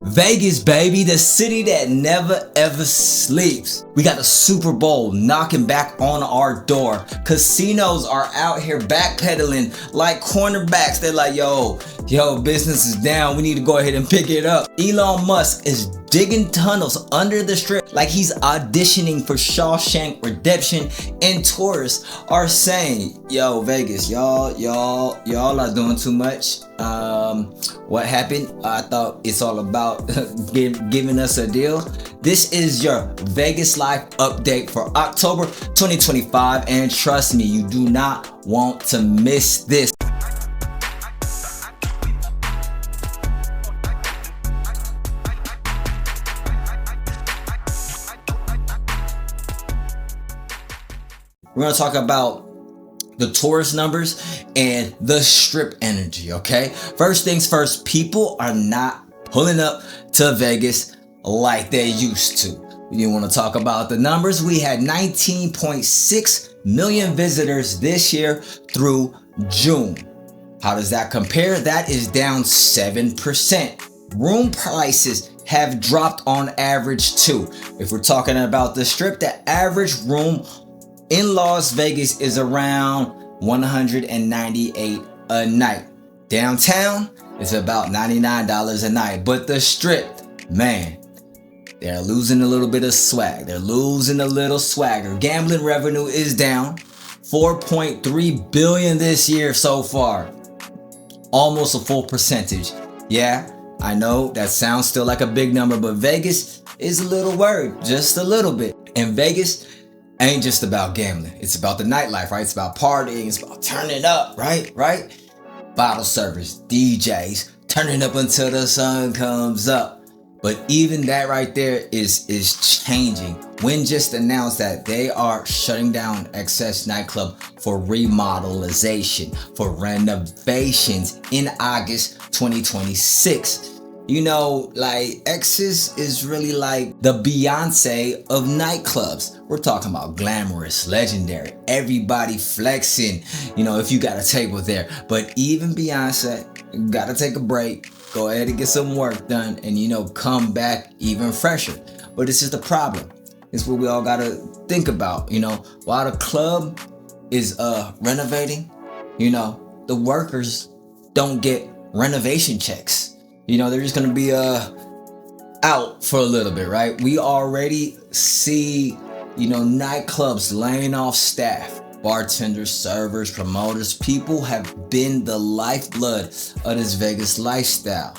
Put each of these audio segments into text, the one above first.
Vegas, baby, the city that never ever sleeps. We got the Super Bowl knocking back on our door. Casinos are out here backpedaling like cornerbacks. They're like, yo, business is down. We need to go ahead and pick it up. Elon Musk is digging tunnels under the strip like he's auditioning for Shawshank Redemption, and tourists are saying, yo, Vegas, y'all are doing too much. What happened? I thought it's all about giving us a deal. This is your Vegas life update for October 2025, and trust me, you do not want to miss this. We're going to talk about the tourist numbers and the strip energy, okay? First things first, people are not pulling up to Vegas like they used to. You want to talk about the numbers? We had 19.6 million visitors this year through June. How does that compare? That is down 7%. Room prices have dropped on average too. If we're talking about the strip, the average room in Las Vegas is around $198 a night. Downtown is about $99 a night. But the strip, man, they're losing a little bit of swag. They're losing a little swagger. Gambling revenue is down $4.3 billion this year so far. Almost a full percentage. Yeah, I know that sounds still like a big number, but Vegas is a little worried, just a little bit. And Vegas ain't just about gambling. It's about the nightlife, right? It's about partying. It's about turning up, right? Bottle service, DJs, turning up until the sun comes up. But even that right there is changing. Wynn just announced that they are shutting down Excess nightclub for remodelization, for renovations in August 2026. You know, like Excess is really like the Beyonce of nightclubs. We're talking about glamorous, legendary, everybody flexing, you know, if you got a table there. But even Beyonce, gotta take a break, go ahead and get some work done, and, you know, come back even fresher. But this is the problem. It's what we all gotta think about, you know, while the club is renovating, you know, the workers don't get renovation checks. You know, they're just going to be out for a little bit, right? We already see, you know, nightclubs laying off staff, bartenders, servers, promoters. People have been the lifeblood of this Vegas lifestyle.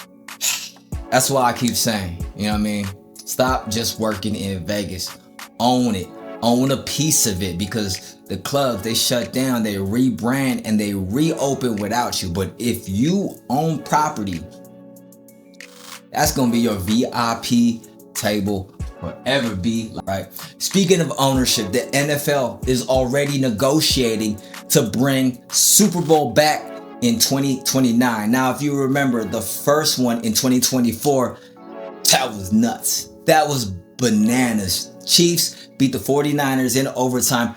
That's why I keep saying, you know what I mean? Stop just working in Vegas. Own it. Own a piece of it, because the clubs, they shut down, they rebrand, and they reopen without you. But if you own property, that's going to be your VIP table forever, be right. Speaking of ownership, the NFL is already negotiating to bring Super Bowl back in 2029. Now, if you remember the first one in 2024, that was nuts. That was bananas. Chiefs beat the 49ers in overtime.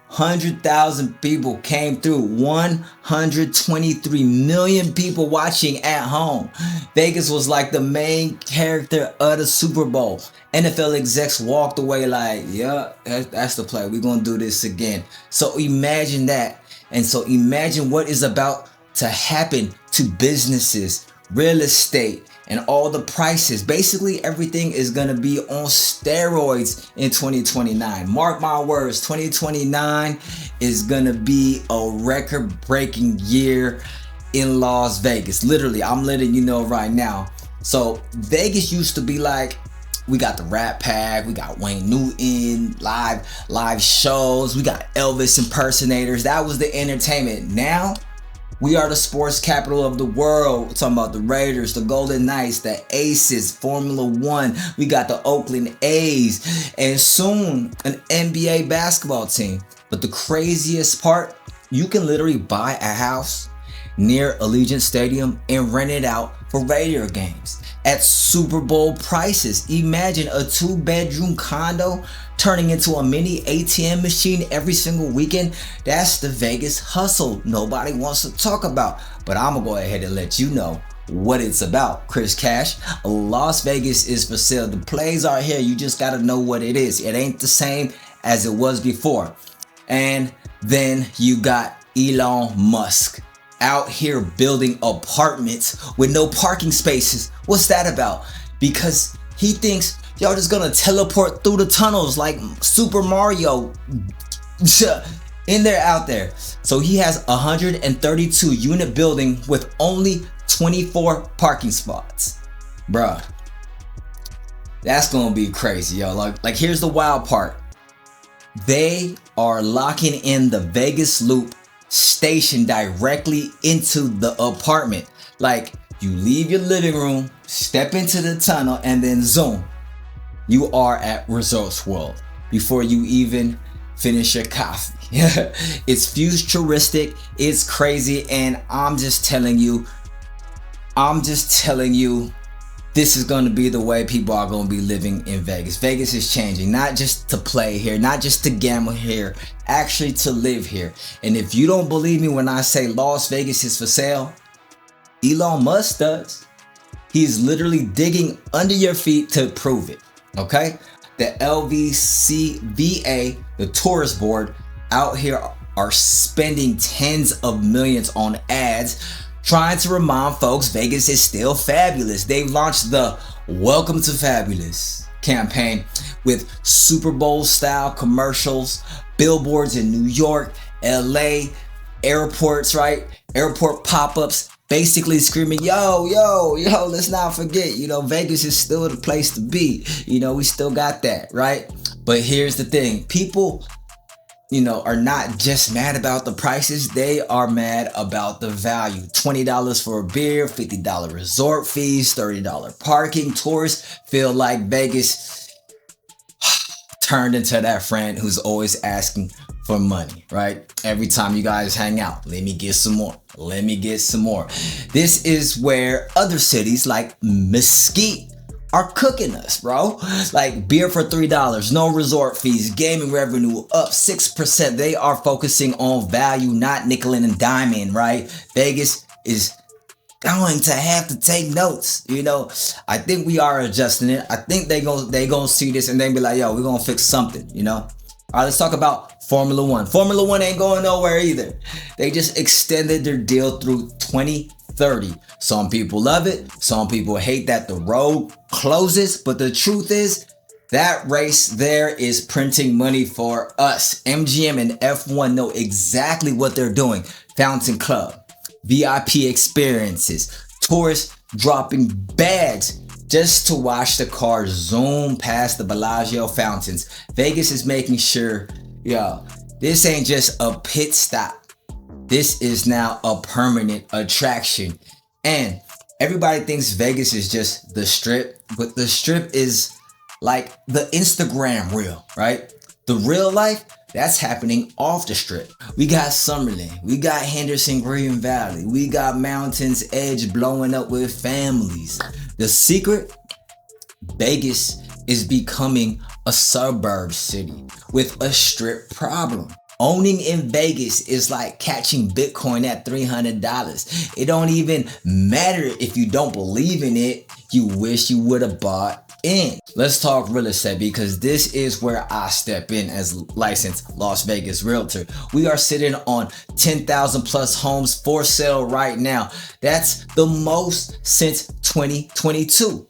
100,000 people came through. 123 million people watching at home. Vegas was like the main character of the Super Bowl. NFL execs walked away like, yeah, that's the play. We're going to do this again. So imagine that. And so imagine what is about to happen to businesses, real estate, and all the prices. Basically, everything is going to be on steroids in 2029. Mark my words, 2029 is going to be a record-breaking year in Las Vegas. Literally, I'm letting you know right now. So Vegas used to be like, we got the Rat Pack, we got Wayne Newton, live shows, we got Elvis impersonators. That was the entertainment. Now, we are the sports capital of the world. We're talking about the Raiders, the Golden Knights, the Aces, Formula One. We got the Oakland A's, and soon an NBA basketball team. But the craziest part, you can literally buy a house near Allegiant Stadium and rent it out for Raider games at Super Bowl prices. Imagine a 2-bedroom condo turning into a mini ATM machine every single weekend. That's the Vegas hustle nobody wants to talk about. But I'm gonna go ahead and let you know what it's about. Chris Cash, Las Vegas is for sale. The plays are here. You just got to know what it is. It ain't the same as it was before. And then you got Elon Musk out here building apartments with no parking spaces. What's that about? Because he thinks y'all just gonna teleport through the tunnels like Super Mario. In there, out there. So he has 132 unit building with only 24 parking spots. Bruh, that's gonna be crazy, yo. Like here's the wild part. They are locking in the Vegas Loop station directly into the apartment. Like you leave your living room, step into the tunnel, and then zoom, you are at Resorts World before you even finish your coffee. It's futuristic, it's crazy, and I'm just telling you, this is going to be the way people are going to be living in Vegas. Vegas is changing, not just to play here, not just to gamble here, actually to live here. And if you don't believe me when I say Las Vegas is for sale, Elon Musk does. He's literally digging under your feet to prove it, okay? The LVCVA, the tourist board, out here are spending tens of millions on ads trying to remind folks Vegas is still fabulous. They've launched the Welcome to Fabulous campaign with Super Bowl style commercials, billboards in New York, LA, airports, right? Airport pop-ups, basically screaming, yo, let's not forget, Vegas is still the place to be. We still got that, right? But here's the thing, people are not just mad about the prices, they are mad about the value. $20 for a beer, $50 resort fees, $30 parking. Tourists feel like Vegas turned into that friend who's always asking for money, right? Every time you guys hang out, let me get some more. This is where other cities like Mesquite are cooking us, bro. Like beer for $3, no resort fees, gaming revenue up 6%. They are focusing on value, not nickel and diming, right? Vegas is going to have to take notes. I think we are adjusting it. I think they gonna see this and then be like, yo, we're gonna fix something, All right, let's talk about Formula One. Formula One ain't going nowhere either. They just extended their deal through 2030. Some people love it. Some people hate that the road closes. But the truth is, that race there is printing money for us. MGM and F1 know exactly what they're doing. Fountain Club, VIP experiences, tourists dropping bags just to watch the car zoom past the Bellagio fountains. Vegas is making sure, this ain't just a pit stop. This is now a permanent attraction. And everybody thinks Vegas is just the Strip, but the Strip is like the Instagram reel, right? The real life, that's happening off the Strip. We got Summerlin, we got Henderson Green Valley, we got Mountain's Edge blowing up with families. The secret, Vegas is becoming a suburb city with a Strip problem. Owning in Vegas is like catching Bitcoin at $300. It don't even matter if you don't believe in it. You wish you would have bought in. Let's talk real estate, because this is where I step in as licensed Las Vegas realtor. We are sitting on 10,000 plus homes for sale right now. That's the most since 2022.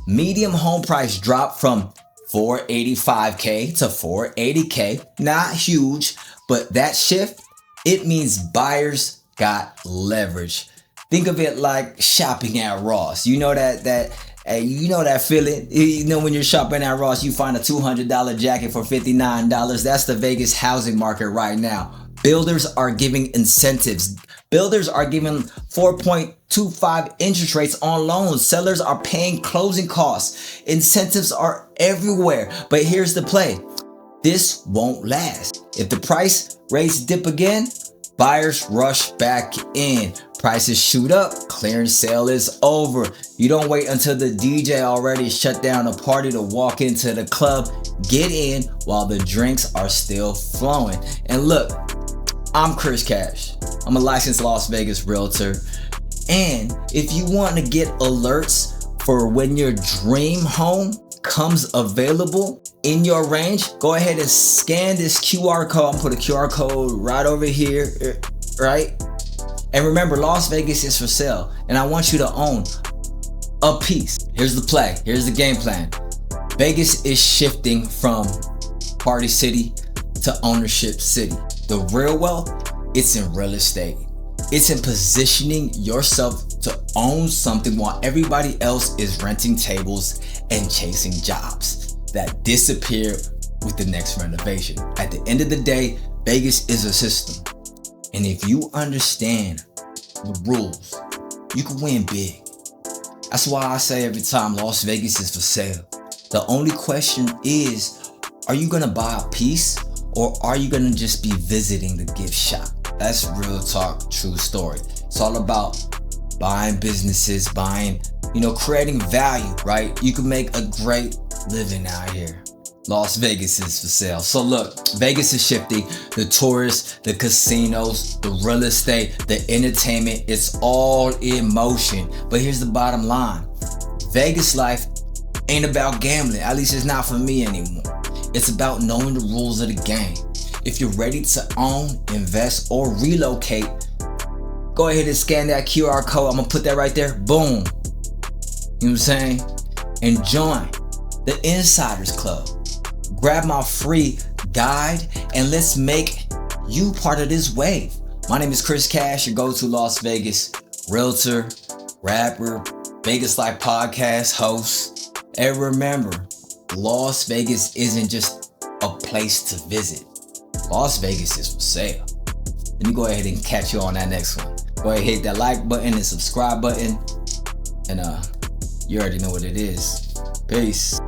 Medium home price dropped from $485K to $480K. Not huge, but that shift, it means buyers got leverage. Think of it like shopping at Ross. You know that feeling. When you're shopping at Ross, you find a $200 jacket for $59. That's the Vegas housing market right now. Builders are giving incentives. Builders are giving 4.25 interest rates on loans. Sellers are paying closing costs. Incentives are everywhere. But here's the play. This won't last. If the price rates dip again, buyers rush back in. Prices shoot up, clearance sale is over. You don't wait until the DJ already shut down a party to walk into the club. Get in while the drinks are still flowing. And look, I'm Chris Cash. I'm a licensed Las Vegas realtor. And if you want to get alerts for when your dream home comes available in your range, go ahead and scan this QR code. I'm gonna put a QR code right over here, right? And remember, Las Vegas is for sale, and I want you to own a piece. Here's the play, here's the game plan. Vegas is shifting from party city to ownership city. The real wealth, it's in real estate. It's in positioning yourself to own something while everybody else is renting tables and chasing jobs that disappear with the next renovation. At the end of the day, Vegas is a system. And if you understand the rules, you can win big. That's why I say every time Las Vegas is for sale. The only question is, are you gonna buy a piece or are you gonna just be visiting the gift shop? That's real talk, true story. It's all about buying businesses, creating value, right? You can make a great living out here. Las Vegas is for sale. So look, Vegas is shifting. The tourists, the casinos, the real estate, the entertainment, it's all in motion. But here's the bottom line. Vegas life ain't about gambling. At least it's not for me anymore. It's about knowing the rules of the game. If you're ready to own, invest, or relocate, go ahead and scan that QR code. I'm gonna put that right there. Boom. You know what I'm saying? And join the Insiders Club. Grab my free guide and let's make you part of this wave. My name is Chris Cash, your go-to Las Vegas realtor, rapper, Vegas Life podcast host. And remember, Las Vegas isn't just a place to visit. Las Vegas is for sale. Let me go ahead and catch you on that next one. Go ahead and hit that like button and subscribe button. And you already know what it is. Peace.